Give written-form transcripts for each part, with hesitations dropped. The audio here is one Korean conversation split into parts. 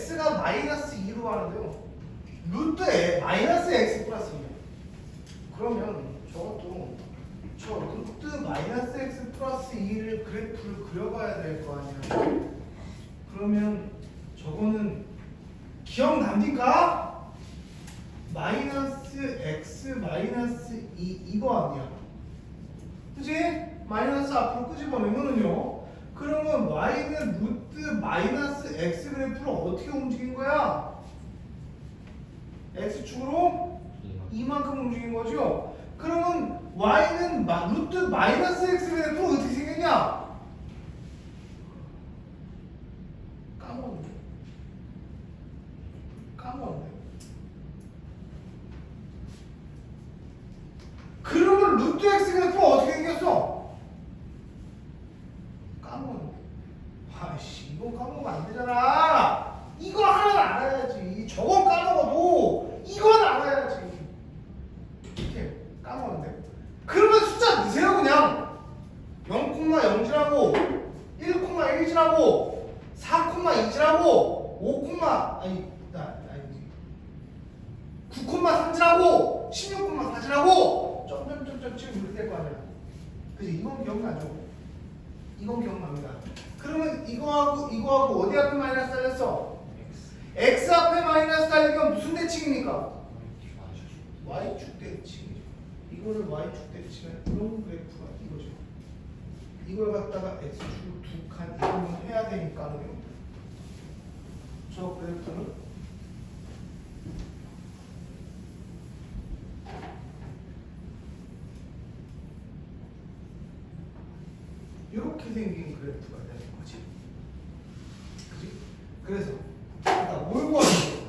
x가 마이너스 2로 가는데요. 루트에 마이너스 x 플러스 2. 그러면 저것도 저 루트 마이너스 x 플러스 2를 그래프를 그려봐야 될 거 아니야. 그러면 저거는 기억납니까? 마이너스 x 마이너스 2 이거 아니야. 그치? 마이너스 앞으로 끄집어내면은요. 그러면 y는 루트 마이너스 x 그래프를 어떻게 움직인 거야? x축으로 이만큼 움직인 거죠? 그러면 y는 루트 마이너스 x 그래프로 어떻게 생겼냐? 까먹었네. 그러면 루트 x 그래프가 어떻게 생겼어? 까먹었네. 아이씨, 이건 까먹으면 안 되잖아. 이거 하나는 알아야지. 저건 까먹어도 이건 알아야지. 이렇게 까먹었는데. 그러면 숫자 넣으세요 그냥. 0,0지라고 1,1지라고 4,2지라고 9,3지라고 16,4지라고 점점점점 지금 이렇게 될 거 아니야. 그치? 이건 기억나죠? 이건 기억납니다. 그러면 이거하고 어디 앞에 마이너스 달렸어? x 앞에 마이너스 달리면 무슨 대칭입니까? y축 대칭이죠. 이거를 y축 대칭은 이런 그래프가 이거죠. 이걸 갖다가 x축으로 두 칸 이동을 해야 되니까요. 저 그래프는 이렇게 생긴 그래프가 되는 거지. 그지? 그래서 일단 뭘 구하는 거예요?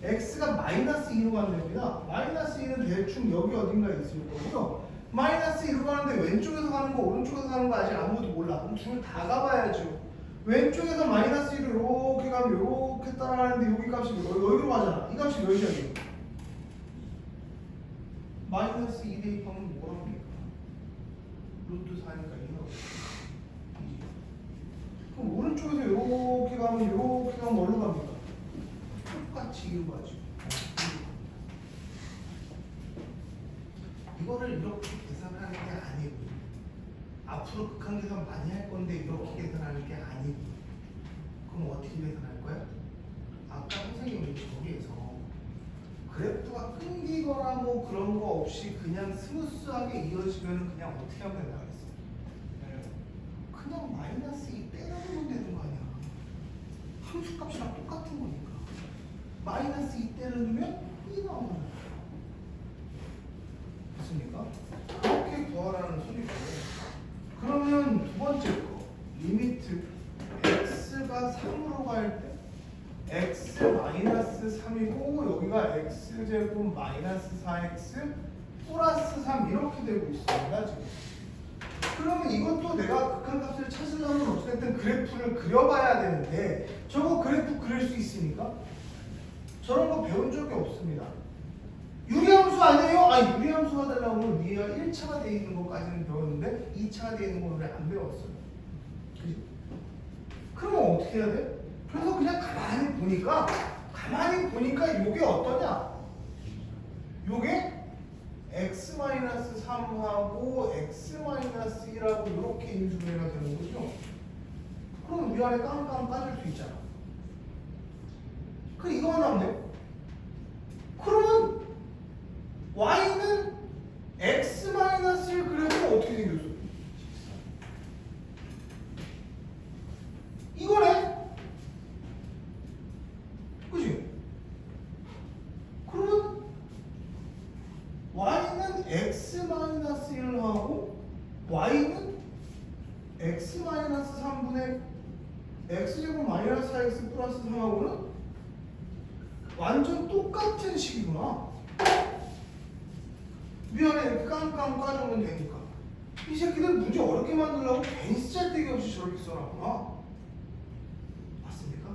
x가 마이너스 2로 가는 됩니다. 마이너스 2는 대충 여기 어딘가에 있을 거고요. 마이너스 2로 가는데 왼쪽에서 가는 거 오른쪽에서 가는 거 아직 아무것도 몰라. 그럼 둘 다 가봐야죠. 왼쪽에서 마이너스 1을 이렇게 가면 이렇게 따라가는데 여기 값이 여기로 가잖아. 이 값이 몇이야 이게? 마이너스 2 대입하면 뭐라고 합니까? 루트 4니까 2나오죠. 그럼 오른쪽에서 이렇게 가면 이렇게 가면 뭘로 갑니까? 똑같이 이로 가죠. 이거를 이렇게 계산하는 게 아니고 앞으로 극한 계산 많이 할 건데 이렇게 계산하는 게 아니고 그럼 어떻게 계산할 거야? 아까 선생님이 저기에서 그래프가 끊기거나 뭐 그런 거 없이 그냥 스무스하게 이어지면 그냥 어떻게 하면 된다 그랬어? 그냥 마이너스 2 빼놓으면 되는 거 아니야. 함수값이랑 똑같은 거니까 마이너스 2 빼놓으면 2 나오는 거야. 됐습니까? 그렇게 구하라는 소리고. 그러면 두 번째 거 리미트 x가 3으로 갈 때 x 마이너스 3이고 여기가 x제곱 마이너스 4x 플러스 3 이렇게 되고 있습니다 지금. 그러면 이것도 내가 극한값을 찾으려면 어쨌든 그래프를 그려봐야 되는데 저거 그래프 그릴 수 있습니까? 저런 거 배운 적이 없습니다. 유리함수 아니에요? 아니 유리함수가 되려면 위가 1차가 되어 있는 것까지는 배웠는데 2차가 되어 있는 거를 안 배웠어요. 그지? 그러면 어떻게 해야 돼? 그래서 그냥 가만히 보니까 요게 어떠냐? 요게 x-3하고 x-1하고 이렇게 인수분해가 되는 거죠. 그럼 위아래 깡깡 빠질 수 있잖아. 그럼 이거만 하면 돼. 그러면 y는 x-1 그래도 어떻게 생겼어? 이거네? 그치? 그러면 y는 x-1을 하고 y는 x-3분의 x제곱 마이너스 4x 플러스 3하고는 완전 똑같은 식이구나. 위아래 이렇게 깡깡 까주면 되니까. 이 새끼들 문제 어렵게 만들려고 괜히 쓸데기 없이 저렇게 써놨구나. 맞습니까?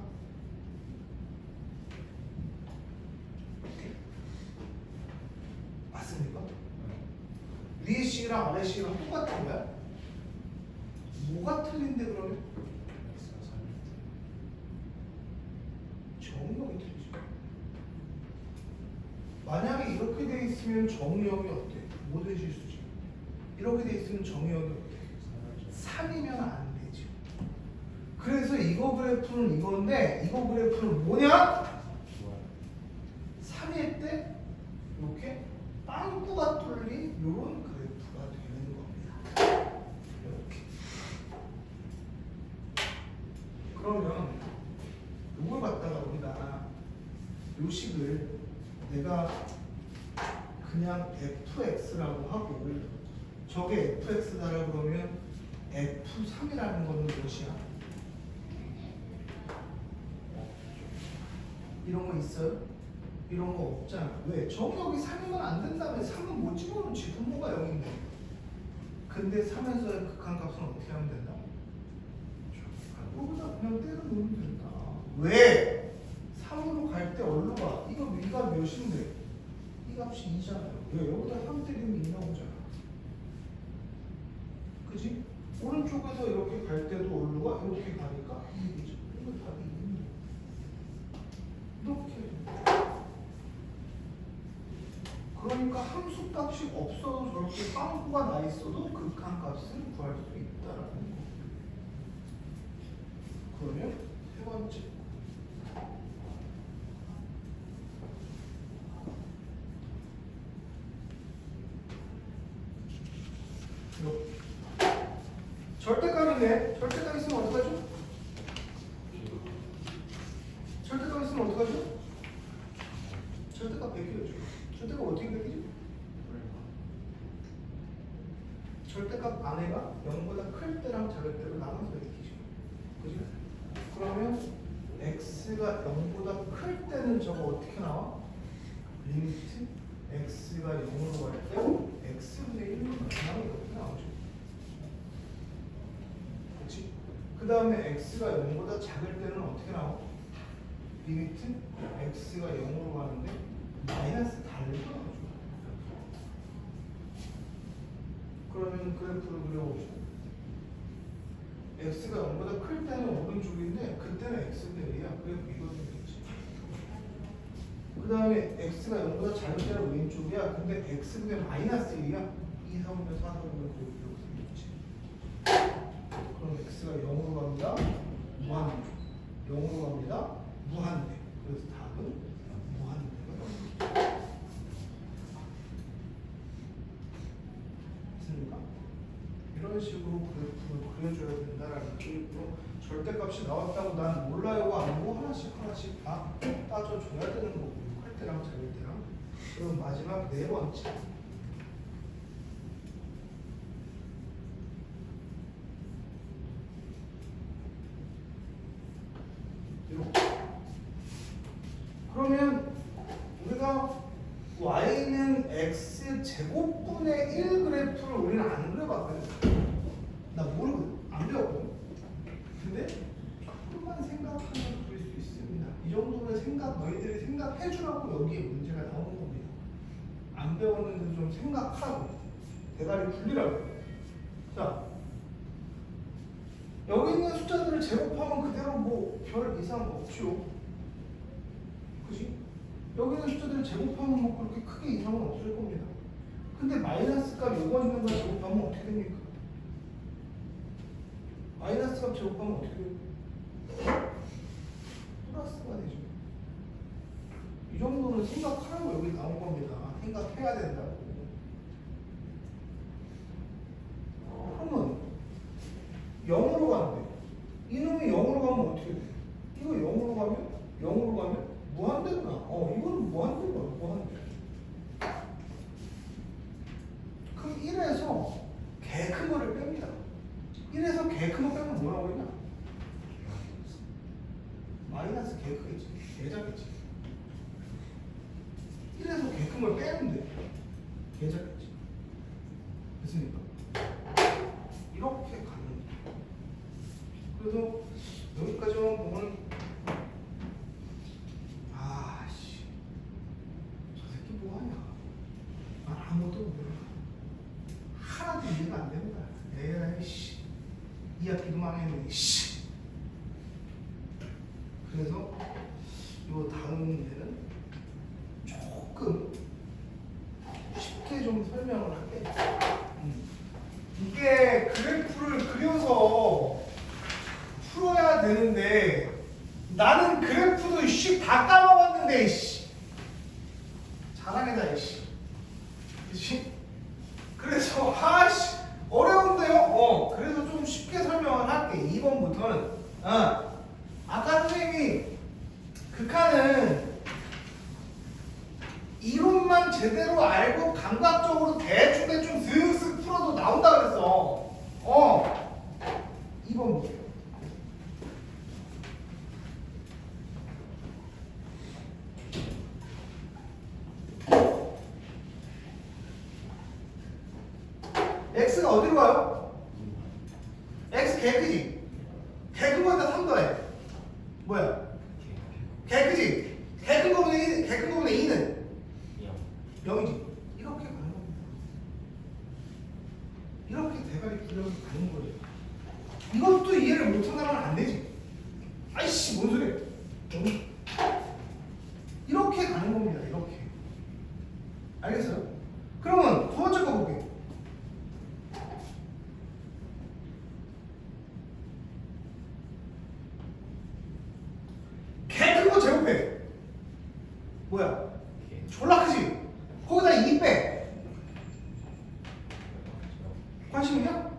맞습니까? 위에 식이랑 아래 식이랑 똑같은 거야? 뭐가 틀린데 그러면? 이렇게 돼 있으면 정의역이 어때? 모든 실수지. 이렇게 돼 있으면 정의역이 어때? 3이면 안 되죠. 그래서 이거 그래프는 이건데 이거 그래프는 뭐냐? 3일 때 이렇게 빵꾸가 뚫린 이런 그래프가 되는 겁니다. 이렇게. 그러면 이걸 갖다가 우리가 요식을 내가 그냥 fx라고 하고 저게 fx다라고 그러면 f3이라는 거는 무엇이야? 이런 거 있어요? 이런 거 없잖아. 왜? 정역이 3이면 안 된다며. 3은 못 집어넣지. 분모가 0인데. 근데 3에서의 극한값은 어떻게 하면 된다? 여기다 그냥 때려 놓으면 된다. 왜? 3으로 갈 때 어디로 가? 이거 위가 몇인데? 이 값이 2잖아요. 왜? 여기다 3 때리면 2 나오잖아. 그지? 오른쪽에서 이렇게 갈 때도 어디로 가? 이렇게 가니까 2이죠. 이거 답이 2입니다. 이렇게. 그러니까 함수 값이 없어도 저렇게 빵꾸가 나 있어도 극한값을 구할 수 있다라는 거. 그러면 세 번째. 절대값이네. 절대값 있으면 어떡하죠? 절대값 있으면 어떡하죠? 절대값 100이죠. 절대값 어떻게 100이지? 절대값 안에가 0보다 클 때랑 작을 때로 나눠서 100이죠. 그지? 그러면 x가 0보다 클 때는 저거 어떻게 나와? 리미트 x가 0으로 갈 때 x분의 1로 나오는 이렇게 나오죠. 그치? 그 다음에 x가 0보다 작을 때는 어떻게 나와? 리미트 x가 0으로 가는데 마이너스 달로 나오죠. 그러면 그래프를 그려보죠. x가 0보다 클 때는 오른쪽인데 그때는 x분의 1이야. 그래프 이거 좀 되지. 그 다음에 x가 0보다 작을 때는 왼쪽이야. 근데 x분의 마이너스 1이야. 2, 3분의 4, 4분의 9 이렇게 생겼지. 그럼 x가 0으로 갑니다. 무한대. 0으로 갑니다. 무한대. 그래서 답은 무한대가 됩니다. 됐습니까? 이런 식으로 그래프를 그려줘야 된다라는 게임으로 절대값이 나왔다고 난 몰라요가 아니고 하나씩 다 따져줘야 되는 거고 클 때랑 작을 때랑. 그럼 마지막 네 번째. 이렇게. 그러면 우리가 y는 x 제곱분의 1 그래프를 우리는 안 그려봤거든. 나 모르거든. 안 배웠거든. 근데 조금만 생각하면 그릴 수 있습니다. 이 정도는 너희들이 생각해주라고 여기에 문제가 나오는 겁니다. 안 배웠는데 좀 생각하고 대가리 굴리라고. 자, 여기 있는 숫자들을 제곱하면 그대로 뭐 별 이상 없죠. 그지? 여기 있는 숫자들을 제곱하면 뭐 그렇게 크게 이상은 없을 겁니다. 근데 마이너스 값 요거 있는 걸 제곱하면 어떻게 됩니까? 마이너스 값 제곱하면 어떻게 돼요? 플러스가 되죠. 이 정도는 생각하라고 여기 나온 겁니다. 생각해야 된다고. 그러면 0으로 가는데 이놈이 0으로 가면 어떻게 돼? 이거 0으로 가면 무한대구나. 이거는 무한대구나. 무한대. 그럼 1에서 개 큰 거를 뺍니다. 1에서 개 큰 거 빼면 뭐라고 했냐? 마이너스 개 크겠지. 개 작겠지. 1에서 개 큰 걸 빼면 돼. 개 작겠지. 됐습니까? 이렇게 가는 거예요. 그래서 여기까지만 보면 아씨 저 새끼 뭐하냐. 난 아무것도 몰라. 하나도 이해가 안 된다. 에이씨 이 학기도 망했네. 씨. 그래서 요 다음 문제는 조금 그치? 그래서 아씨 어려운데요? 그래서 좀 쉽게 설명을 할게. 2번부터는 아까 선생님이 극한은 이론만 제대로 알고 감각적으로 대충 슥슥 풀어도 나온다 그랬어. 2번 볼게요. x가 어디로 가요? x 개 크지? 개 큰 거에다 3 더해. 뭐야? 개 크지? 개 큰 거분의 2는 0이지. 이렇게 가는 겁니다. 이렇게 대가리 구력이 가는 거예요. 이것도 이해를 못한다면 안 되지. 아이씨 뭔 소리야? 이렇게 가는 겁니다. 이렇게. 알겠어요? 그러면 두 번째 거 볼게요. 개 큰 거 제곱해. 뭐야? 졸라 크지? 거기다 2 빼. 관심 있냐?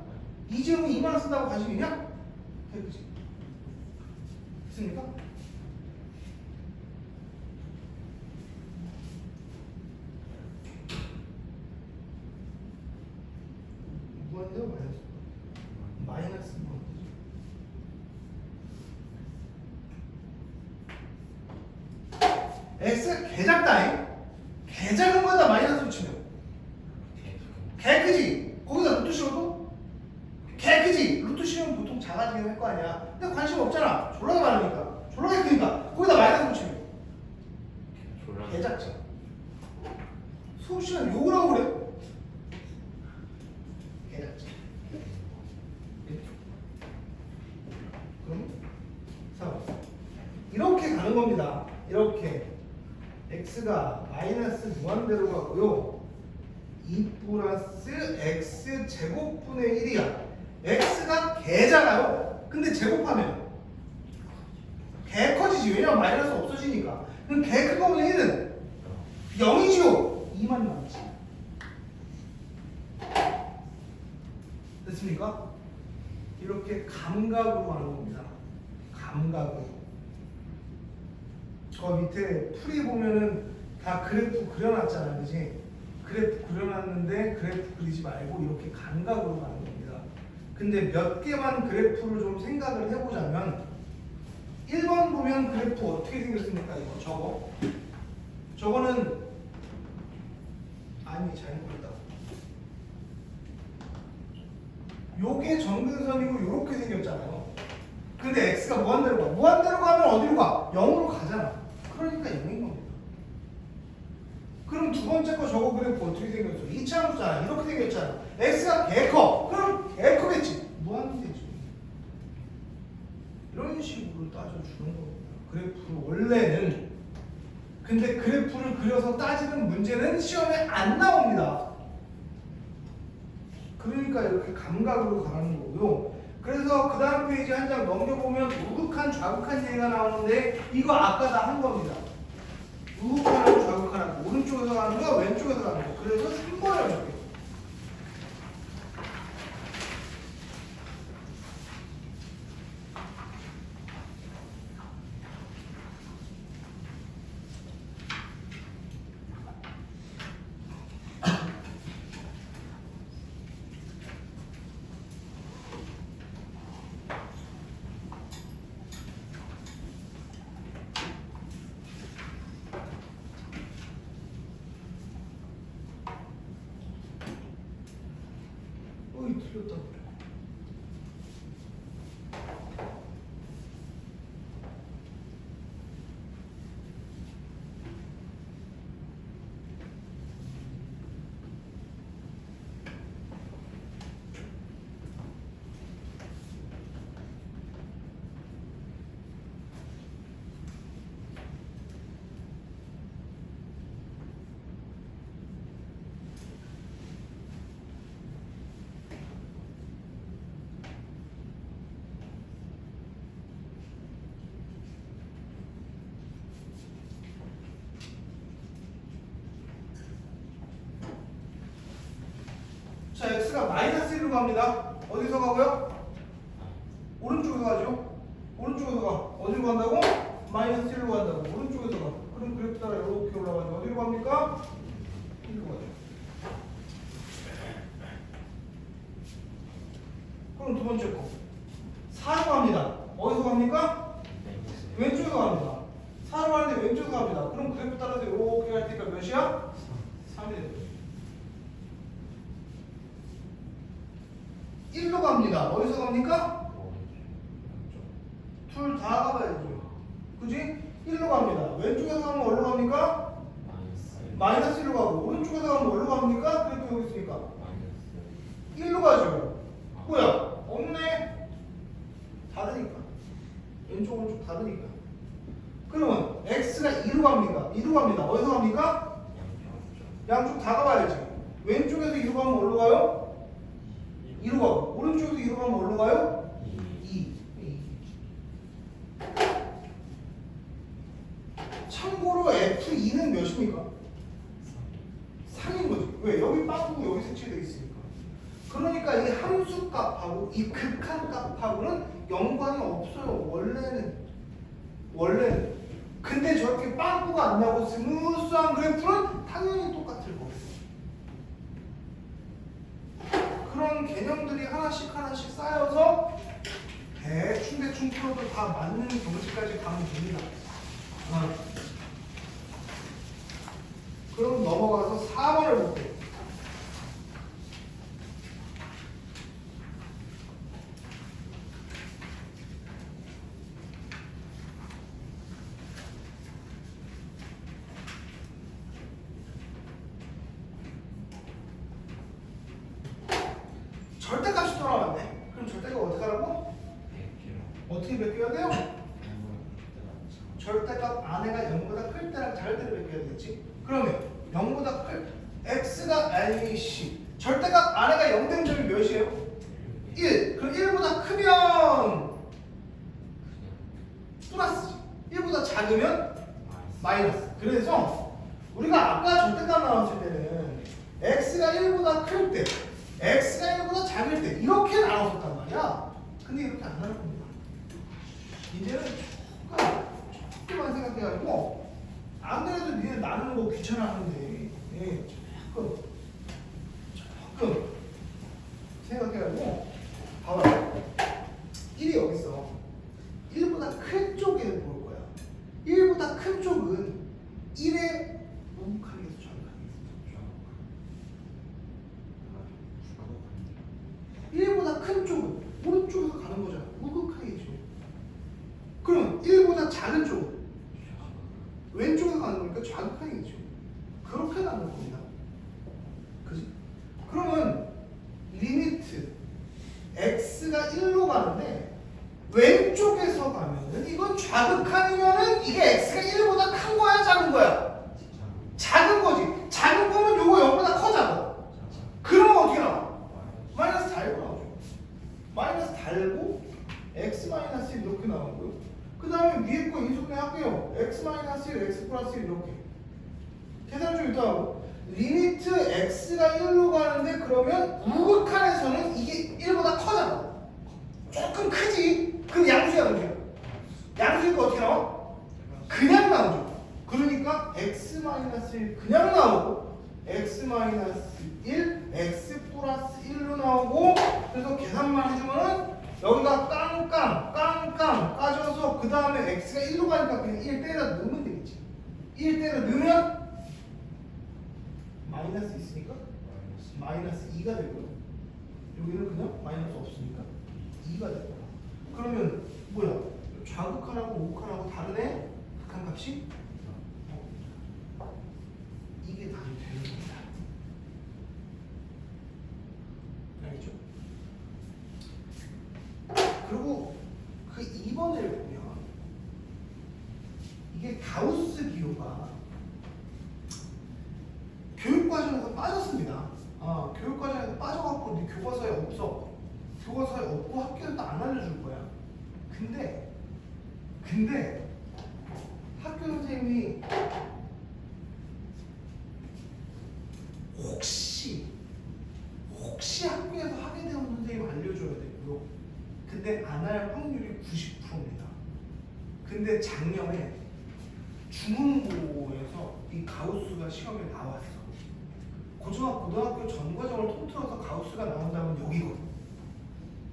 이지음은 2만 쓴다고 관심 있냐? 그치? 있습니까? 무한대로 마이너스 x 개 작다잉. 개 작은 거에다 마이너스 붙이면 개 크지? 거기다 루트 씌워도 개 크지? 루트 씌우면 보통 작아지긴 할 거 아니야. 근데 관심 없잖아. 졸라게 많으니까. 졸라게 크니까 거기다 마이너스 붙이면 개 작지. 수업 시간 욕을 하고 그래? 개 작지. 그럼 4번 이렇게 가는 겁니다. 이렇게 x가 마이너스 무한대로 가고요. 2 플러스 x 제곱분의 1이야. x가 개잖아요. 근데 제곱하면 개 커지지. 왜냐면 마이너스 없어지니까. 그럼 개 큰 거분의 1은 0이지요. 2만 남지. 됐습니까? 이렇게 감각으로 하는 겁니다. 감각으로. 저 밑에 풀이 보면은 다 그래프 그려놨잖아요. 그지? 그래프 그려놨는데 그래프 그리지 말고 이렇게 감각으로 가는 겁니다. 근데 몇 개만 그래프를 좀 생각을 해보자면 1번 보면 그래프 어떻게 생겼습니까? 이거 저거는 아니 잘못했다. 요게 정근선이고 요렇게 생겼잖아요. 근데 x가 무한대로 가. 무한대로 가면 어디로 가? 0으로 가잖아. 그러니까 0인 겁니다. 그럼 두 번째 거 저거 그래프 어떻게 생겼어? 이차함수잖아. 이렇게 생겼잖아. x가 개 커. 그럼 개 크겠지. 무한대지. 이런 식으로 따져주는 겁니다. 그래프를 원래는. 근데 그래프를 그려서 따지는 문제는 시험에 안 나옵니다. 그러니까 이렇게 감각으로 가는 거고요. 그래서 그 다음 페이지 한 장 넘겨보면 우극한 좌극한 얘기가 나오는데 이거 아까 다 한 겁니다. 우극한하고 좌극한하고 오른쪽에서 가는 거 왼쪽에서 가는 거. 그래서 3번을 볼게요. 어이 틀렸다 그래. 자, x가 마이너스 1로 갑니다. 어디서 가고요? 오른쪽에서 가죠. 오른쪽에서 가. 어디로 간다고? 마이너스 1로 간다고. 오른쪽에서 가. 그럼 그래프 따라 이렇게 올라가죠. 어디로 갑니까? 1로 가죠. 그럼 두 번째 거. 4로 갑니다. 어디서 갑니까? 왼쪽에서 갑니다. 4로 가는데 왼쪽에서 갑니다. 그럼 그래프 따라서 이렇게 갈 테니까 몇이야? 3이 되죠. 1로 갑니다. 어디서 갑니까? 둘 다 가봐야죠. 그지? 1로 갑니다. 왼쪽에서 가면 어디로 갑니까? 마이너스 1로 가고 오른쪽에서 가면 어디로 갑니까? 그래도 여기 있으니까 1로 가죠. 뭐야? 없네. 다르니까. 왼쪽 오른쪽 다르니까. 그러면 x가 2로 갑니까? 2로 갑니다. 어디서 갑니까? 양쪽 다 가봐야지. 왼쪽에서 2로 가면 어디로 가요? 2로 가고 오른쪽에서 2로 가면 어디로 가요? 2. 참고로 F2는 몇입니까? 3인 거지. 왜? 여기 빵꾸고 여기 색칠되어 있으니까. 그러니까 이 함수 값하고 이 극한 값하고는 연관이 없어요. 원래는. 근데 저렇게 빵꾸가 안 나고 스무스한 그래프는 당연히 똑같을 거고. 그런 개념들이 하나씩 쌓여서 대충 풀어도 다 맞는 경지까지 가면 됩니다. 그럼 넘어가서 4번을 볼게요. 절대값이 돌아왔네. 그럼 절대가 어떻게 하라고? 어떻게 베껴야 돼요? 절대값 안에가 0보다 클 때랑 작을 때를 베껴야 되겠지. 그러면 0보다 클 x가 ABC 절대값 안에가 0 되는 점이 몇이에요? 1. 그럼 1보다 크면 플러스지. 1보다 작으면 마이너스. 그래서 우리가 아까 절대값 나왔을 때는 x가 1보다 클 때 x가 1보다 작을 때 이렇게 나눴었단 말이야. 근데 이렇게 안 나눌 겁니다. 이제는 조금만 생각해가지고 안 그래도 니네 나누는 거 귀찮아하는데 조금 생각해가지고 봐봐요. 1이 여기 있어. 1보다 큰 쪽에 볼 거야. 1보다 큰 쪽은 1에 우극하게 해서 좌극하게 해서 1보다 큰 쪽은 오른쪽에서 가는 거잖아. 우극하게 해줘. 그럼 1보다 작은 쪽은 왼쪽에서 가는 거니까 좌극하게 해줘. 그렇게 나눈 겁니다. 그지? 그러면 리미트 x가 1로 가는데 왼쪽에서 가면은 이건 좌극하면은 이게 x가 1보다 큰 거야 작은 거야? 작은 거지. 작은 거면 요거 0보다 커잖아. 그러면 어떻게 나와? 마이너스 달고 나오죠. 마이너스 달고 x 마이너스 1 이렇게 나오고요. 그 다음에 위에 거 인수분해 할게요. x 마이너스 1, x 플러스 1 이렇게. 계산 좀 이따 하고. 리미트 x가 1로 가는데 그러면 우극한에서는 이게 1보다 커잖아. 조금 크지? 그럼 양수야, 양수야. 양수니까 어떻게 나와? 그냥 나오죠. 그러니까 x-1 그냥 나오고 x-1, x 플러스 1로 나오고 그래서 계산만 해주면은 여기가 깡깡 까져서 그 다음에 x가 1로 가니까 그냥 1 때려 넣으면 되겠지. 1 때려 넣으면 마이너스 있으니까 마이너스 2가 되고요. 여기는 그냥 마이너스 없으니까 2가 되고. 그러면 뭐야? 좌극한하고 우극한하고 다르네? 극한 값이? 이게 답이 되는 겁니다. 알겠죠? 그리고 그 2번을 보면 이게 가우스 기호가 교육과정에서 빠졌습니다. 교육과정에서 빠져갖고 네 교과서에 없어. 교과서에 없고 학교에도 안 알려줄 거야. 근데 학교 선생님이 혹시 학교에서 하게 되면 선생님 알려줘야 되고요. 근데 안 할 확률이 90%입니다. 근데 작년에 중흥고에서 이 가우스가 시험에 나왔어. 고등학교 전 과정을 통틀어서 가우스가 나온다면 여기거든.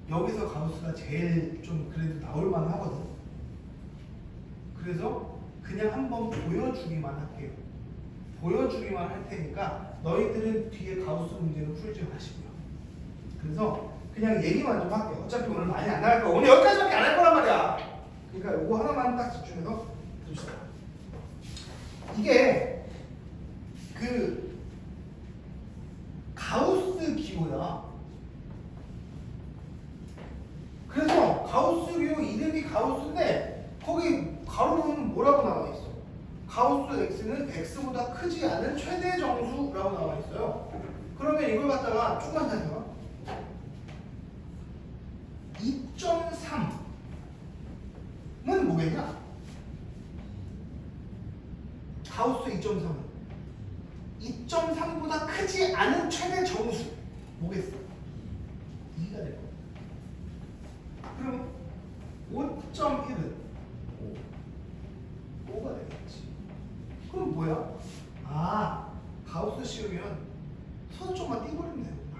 여기서 가우스가 제일 좀 그래도 나올 만하거든. 그래서 그냥 한번 보여주기만 할게요. 보여주기만 할 테니까 너희들은 뒤에 가우스 문제는 풀지 마시고요. 그래서 그냥 얘기만 좀 할게요. 어차피 오늘 많이 안 나갈 거야. 오늘 여기까지밖에 안 할 거란 말이야. 그러니까 이거 하나만 딱 집중해서 들읍시다. 이게 그 가우스 기호야. 그래서 가우스 기호 이름이 가우스인데 거기 가로는 뭐라고 나와 있어? 가우스 x는 x보다 크지 않은 최대 정수라고 나와 있어요. 그러면 이걸 갖다가 조금만 생각해봐. 2.3은 뭐겠냐? 가우스 2.3은 2.3보다 크지 않은 최대 정수 뭐겠어? 2가 될 거야. 그럼 5.1은 5가 되겠지. 그럼 뭐야? 아, 가우스 씌우면 손 좀만 띄버리면 되는구나.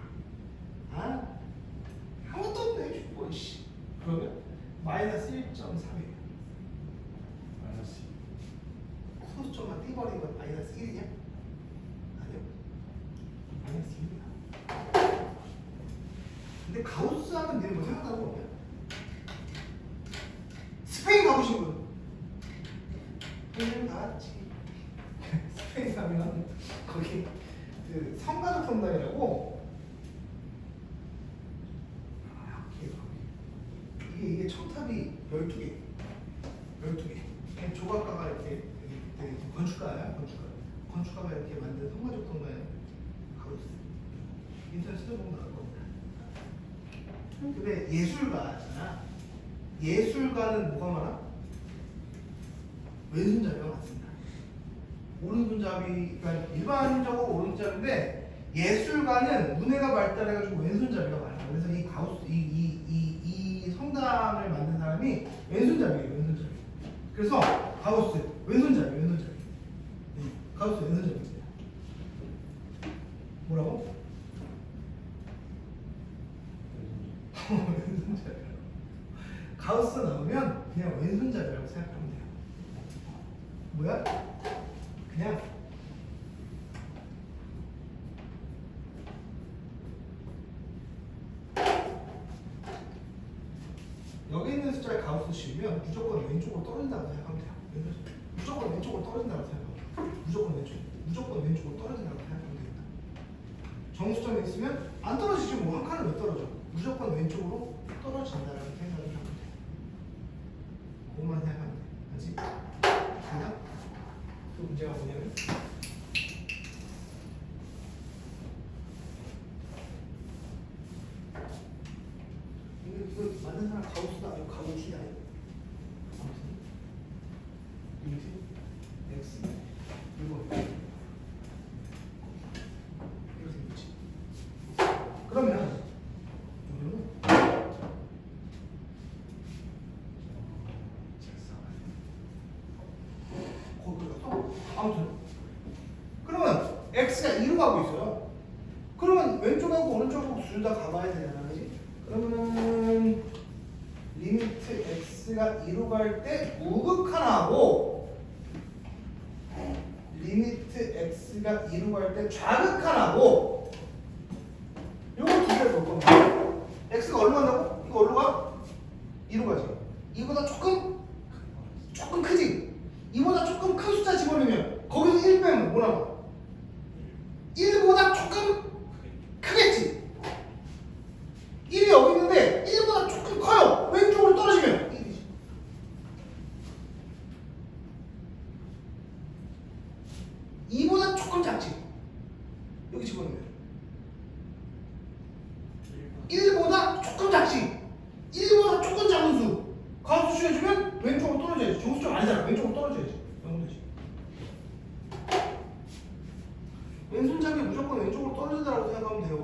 아, 아무것도 없네. 뭐, 씨. 그러면 마이너스 1.3이에요. 마이너스 손 좀만 띄버리면 마이너스 1이냐? 아니요. 마이너스 1이야. 근데 가우스 하면 니는 뭐 생각나는 거 없냐? 스페인 가보신 분? 스페인 가봤지. 스페인 가면 거기 그 성가족 성당이라고 이게 첨탑이 12개. 그냥 조각가가 이렇게 되게 건축가야. 건축가가 이렇게 만든 성가족 성당에 가보셨어요. 인터넷 찾아보면 나올 겁니다. 근데 예술가잖아. 예술가는 뭐가 많아? 왼손잡이가 많습니다. 오른손잡이, 그러니까 일반적으로 오른손잡인데 예술가는 문해가 발달해가지고 왼손잡이가 많아요. 그래서 이 가우스, 이 성당을 만든 사람이 왼손잡이에요. 왼손잡이. 그래서 가우스 왼손잡이. 가우스 왼손잡이입니다. 뭐라고? 왼손잡이. 가우스 나오면 그냥 왼손잡이라고 생각하면 돼요. 뭐야? 그냥 여기 있는 숫자를 가우스 씌우면 무조건 왼쪽으로 떨어진다고 생각하면 돼요. 무조건 왼쪽으로 떨어진다고 생각하면 돼요. 무조건 왼쪽으로 떨어진다고 생각하면 됩니다. 정수점에 있으면 안 떨어지지 뭐. 한 칸을 왜 떨어져? 무조건 왼쪽으로 떨어진다라고 생각을 하면 돼요. 그것만 생각하면 돼. 알지? 그냥 또 문제가 뭐냐면 이거 만든 사람 가우스도 아니고 가우티다. 아무튼 리미트 x 이거 이렇게 되겠지. 그러면 우리는 거기 가서 아무튼 그러면 x가 2로 가고 있어요. 그러면 왼쪽하고 오른쪽하고 둘 다 가봐야 되잖아, 그지? 그러면 리미트 x가 2로 갈 때 우극한하고 리미트 x가 2로 갈 때 좌극한하고 요거 두 개를 볼 겁니다. x가 얼마 간다고? 이거 어디로 가? 2로 가지. 이보다 조금 크지? 이보다 조금 큰 숫자 집어넣으면 거기서 1 빼면 뭐라고? 1보다 조금 크겠지? 1이 여기 있는데 1보다 조금 커요. 왼쪽으로 떨어지면 1이지. 이보다 조금 작지? 여기 집어넣으면 1보다 조금 작지? 1보다 조금 작은 수 가수 씌워주면 왼쪽으로 떨어져야지. 정수점 아니잖아. 왼쪽으로 떨어져야지. 영문이지. 왼손잡이 무조건 왼쪽으로 떨어진다고 생각하면 돼요.